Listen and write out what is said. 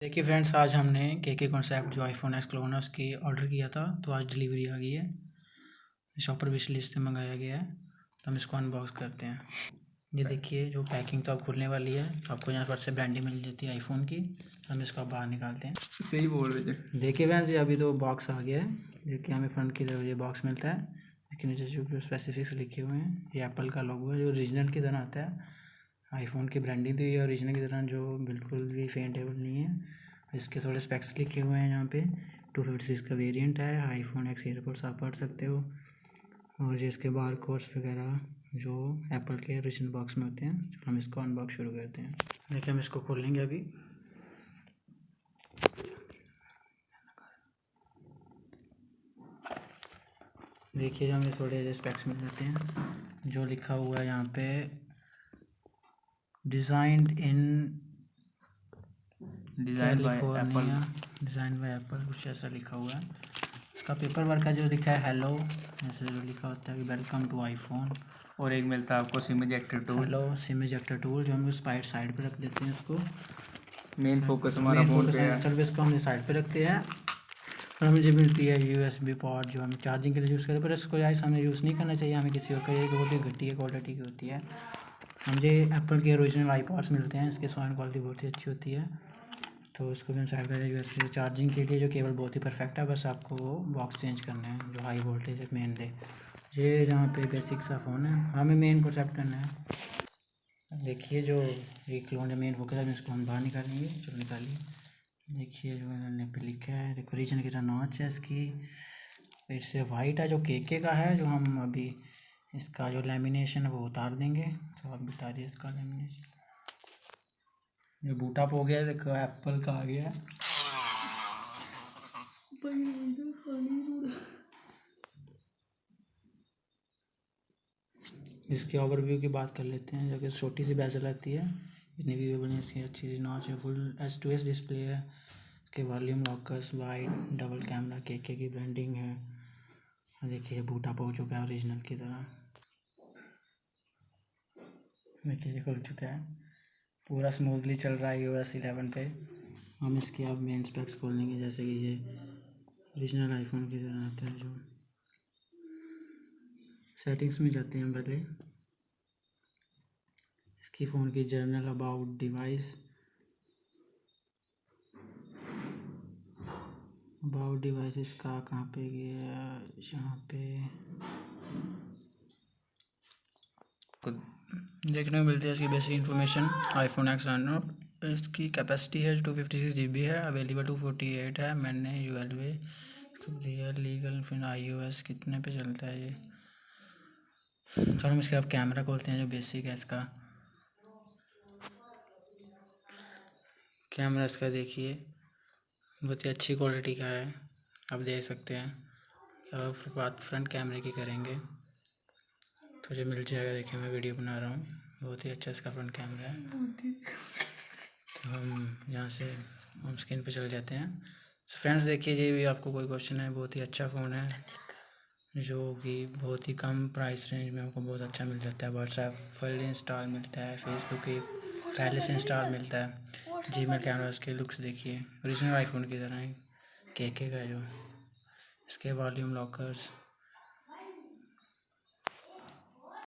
देखिए फ्रेंड्स, आज हमने के कॉन्सेप्ट जो आईफोन एक्स क्लोन है उसकी ऑर्डर किया था, तो आज डिलीवरी आ गई है। शॉपर विश लिस्ट से मंगाया गया है, तो हम इसको अनबॉक्स करते हैं। ये देखिए, जो पैकिंग तो अब खुलने वाली है, तो आपको यहाँ पर से ब्रांडिंग मिल जाती है आईफोन की। तो हम इसको अब बाहर निकालते हैं। सही बोल रहे थे। देखिए फ्रेंड्स, ये अभी तो बॉक्स आ गया है। देखिए, हमें फ्रंट की तरफ ये बॉक्स मिलता है, लेकिन नीचे जो स्पेसिफिक्स लिखे हुए हैं, ये एप्पल का लोगो है जो ओरिजिनल की तरह आता है। आईफोन की ब्रांडिंग तो ये ओरिजिनल की तरह जो बिल्कुल भी फेंटेबल नहीं है। इसके थोड़े स्पेक्स लिखे हुए हैं यहाँ पे। 256 का वेरिएंट है। आईफोन एक्स एयरपोर्ट्स आप पढ़ सकते हो। और ये इसके बार कोड्स वगैरह जो एप्पल के ओरिजिनल बॉक्स में होते हैं। चलो हम इसको अनबॉक्स शुरू करते हैं। देखिए, हम इसको खोलेंगे अभी। देखिए, हमें थोड़े स्पेक्स मिल जाते हैं, जो लिखा हुआ है यहाँ पे designed in California, design by Apple, कुछ ऐसा लिखा हुआ है। इसका पेपर वर्क का जो लिखा है हेलो, जैसे जो लिखा होता है कि वेलकम टू आईफोन। और एक मिलता है आपको SIM ejector tool. Hello SIM ejector tool, जो हम उस साइड पे रख देते हैं इसको। मेन फोकस हमारा फोन पे है। चल इसको हम साइड पे रखते हैं। और हमें जो मिलती है USB पोर्ट, जो हम चार्जिंग के लिए यूज़ करें, पर इसको यार हमें यूज़ नहीं करना चाहिए। हमें किसी और का, ये बहुत ही घटिया क्वालिटी की होती है। मुझे एप्पल के ओरिजिनल आईपॉड्स मिलते हैं, इसके साउंड क्वालिटी बहुत ही अच्छी होती है। तो इसको भी हम साइड करें। USB चार्जिंग के लिए जो केबल बहुत ही परफेक्ट है, बस आपको वो बॉक्स चेंज करना है जो हाई वोल्टेज मेन दे। ये जहाँ पे बेसिक सा फ़ोन है, हमें मेन को सेट करना है। देखिए, जो ये क्लोन है मेन फोकस है, इसको हम बाहर निकालेंगे। चलो निकालिए। देखिए, जो मैंने पे लिखा है, देखो ओरिजिनल की तरह नॉच है इसकी। फिर से वाइट है जो के का है, जो हम अभी इसका जो लेमिनेशन है वो उतार देंगे। तो आप उतारिए इसका लेमिनेशन। जो बूट अप हो गया है, देखो एप्पल का आ गया है। इसके ओवरव्यू की बात कर लेते हैं। जो कि छोटी सी बेजल आती है, इतनी व्यूएबल है इसकी, अच्छी सी नॉच है, फुल S2S डिस्प्ले है। इसके volume lockers wide, double camera, के की ब्रांडिंग है। देखिए, बूट अप हो चुका है ओरिजिनल की तरह। देखिए, खुल चुका है, पूरा स्मूथली चल रहा है iOS 11 पे। हम इसके अब मेन स्पेक्स खोल लेंगे, जैसे कि ये ओरिजिनल आईफोन की तरह आता है। जो सेटिंग्स में जाते हैं पहले, इसकी फ़ोन की journal about device, about devices का कहाँ पे गया, यहाँ पे देखने को मिलती है इसकी basic information. IPhone x Android, इसकी कैपेसिटी है 256 GB है, अवेलेबल 248 है। मैंने ULV दिया लीगल। फिर iOS कितने पे चलता है ये। चलो हम इसके अब कैमरा खोलते हैं, जो बेसिक है इसका कैमरा। इसका देखिए, बहुत ही अच्छी क्वालिटी का है, आप देख सकते हैं। अब बात फ्रंट कैमरे की करेंगे, तो जो मिल जाएगा। देखिए, मैं वीडियो बना रहा हूँ, बहुत ही अच्छा इसका फ्रंट कैमरा है। तो हम यहाँ से होम स्क्रीन पे चले जाते हैं। तो फ्रेंड्स देखिए, ये भी आपको कोई क्वेश्चन है, बहुत ही अच्छा फ़ोन है, जो कि बहुत ही कम प्राइस रेंज में आपको बहुत अच्छा मिल जाता है। व्हाट्सएप फुल इंस्टॉल मिलता है, फेसबुक की पहले से इंस्टॉल मिलता है। जीमेल कैमरा, उसके लुक्स देखिए, ओरिजिनल आईफोन की तरह है। के का जो इसके वॉल्यूम लॉकर्स,